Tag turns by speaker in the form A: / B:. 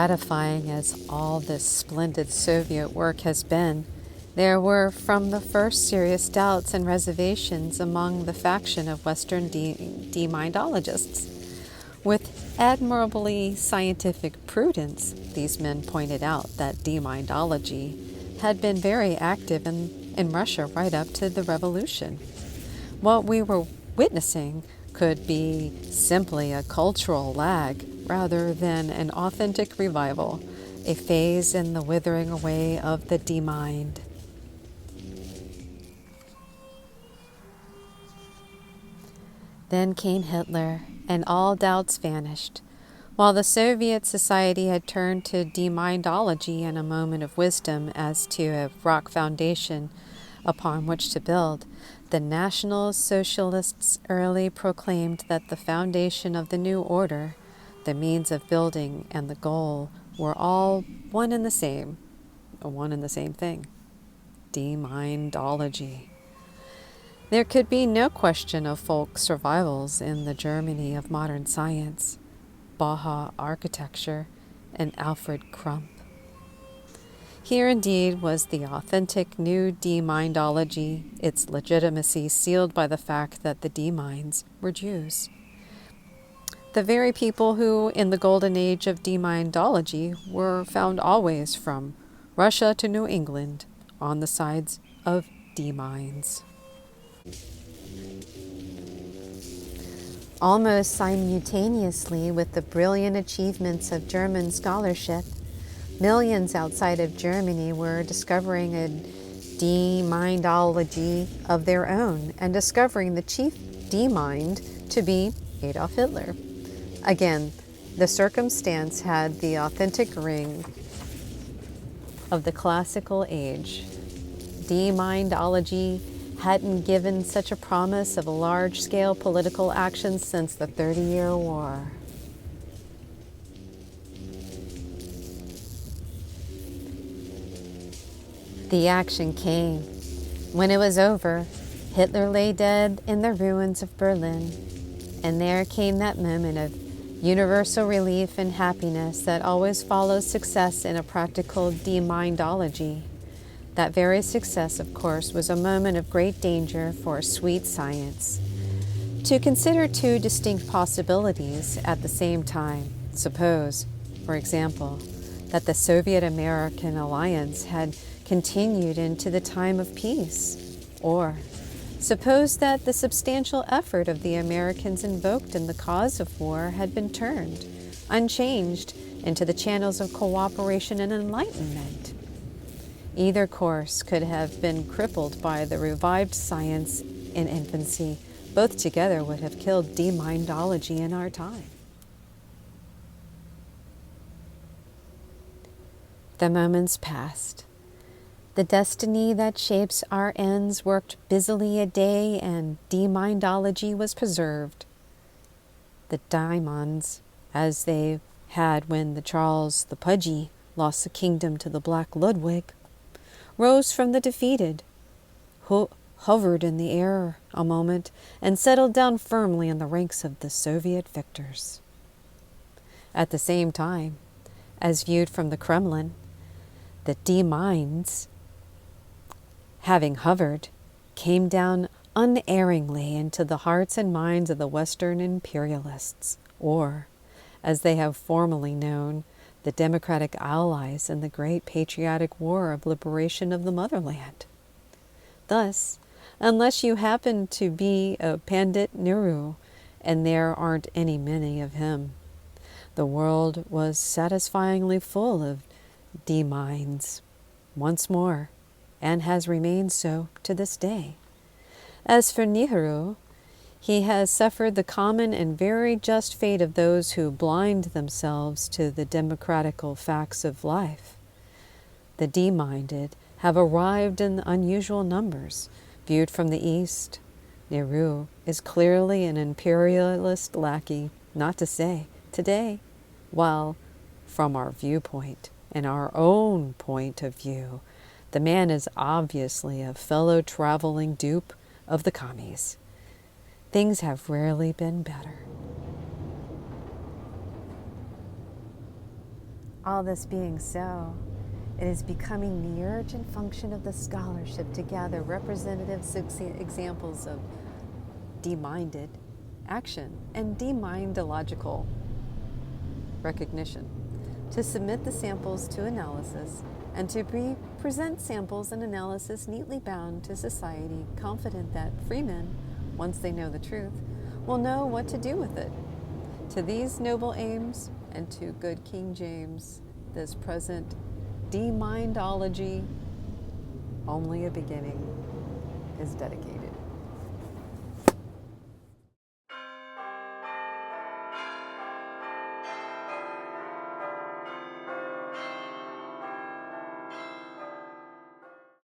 A: gratifying as all this splendid Soviet work has been, there were from the first serious doubts and reservations among the faction of Western demindologists. With admirably scientific prudence, these men pointed out that demindology had been very active in Russia right up to the revolution. What we were witnessing could be simply a cultural lag rather than an authentic revival, a phase in the withering away of the demind. Then came Hitler, and all doubts vanished. While the Soviet society had turned to demindology in a moment of wisdom as to a rock foundation upon which to build, the National Socialists early proclaimed that the foundation of the new order, the means of building, and the goal were all one and the same thing: demindology. There could be no question of folk survivals in the Germany of modern science, Baja architecture, and Alfred Crump. Here indeed was the authentic new demindology, its legitimacy sealed by the fact that the deminds were Jews. The very people who, in the golden age of demindology, were found always from Russia to New England on the sides of deminds. Almost simultaneously with the brilliant achievements of German scholarship, millions outside of Germany were discovering a demindology of their own and discovering the chief demind to be Adolf Hitler. Again, the circumstance had the authentic ring of the classical age. Demindology hadn't given such a promise of a large-scale political action since the 30-Year War. The action came. When it was over, Hitler lay dead in the ruins of Berlin, and there came that moment of universal relief and happiness that always follows success in a practical demindology. That very success, of course, was a moment of great danger for sweet science. To consider two distinct possibilities at the same time, suppose, for example, that the Soviet-American alliance had continued into the time of peace, or suppose that the substantial effort of the Americans invoked in the cause of war had been turned, unchanged, into the channels of cooperation and enlightenment. Either course could have been crippled by the revived science in infancy. Both together would have killed demindology in our time. The moments passed. The destiny that shapes our ends worked busily a day, and demindology was preserved. The diamonds, as they had when the Charles the Pudgy lost the kingdom to the Black Ludwig, rose from the defeated, hovered in the air a moment, and settled down firmly in the ranks of the Soviet victors. At the same time, as viewed from the Kremlin, the deminds, having hovered, came down unerringly into the hearts and minds of the Western imperialists, or, as they have formerly known, the democratic allies in the great patriotic war of liberation of the motherland. Thus, unless you happen to be a Pandit Nehru, and there aren't many of him, the world was satisfyingly full of deminds once more, and has remained so to this day. As for Nehru, he has suffered the common and very just fate of those who blind themselves to the democratical facts of life. The deminded have arrived in unusual numbers. Viewed from the East, Nehru is clearly an imperialist lackey, not to say today, while from our viewpoint and our own point of view, the man is obviously a fellow traveling dupe of the commies. Things have rarely been better. All this being so, it is becoming the urgent function of the scholarship to gather representative examples of deminded action and demindological recognition, to submit the samples to analysis, and to present samples and analysis neatly bound to society, confident that free men, once they know the truth, will know what to do with it. To these noble aims, and to good King James, this present demindology, only a beginning, is dedicated.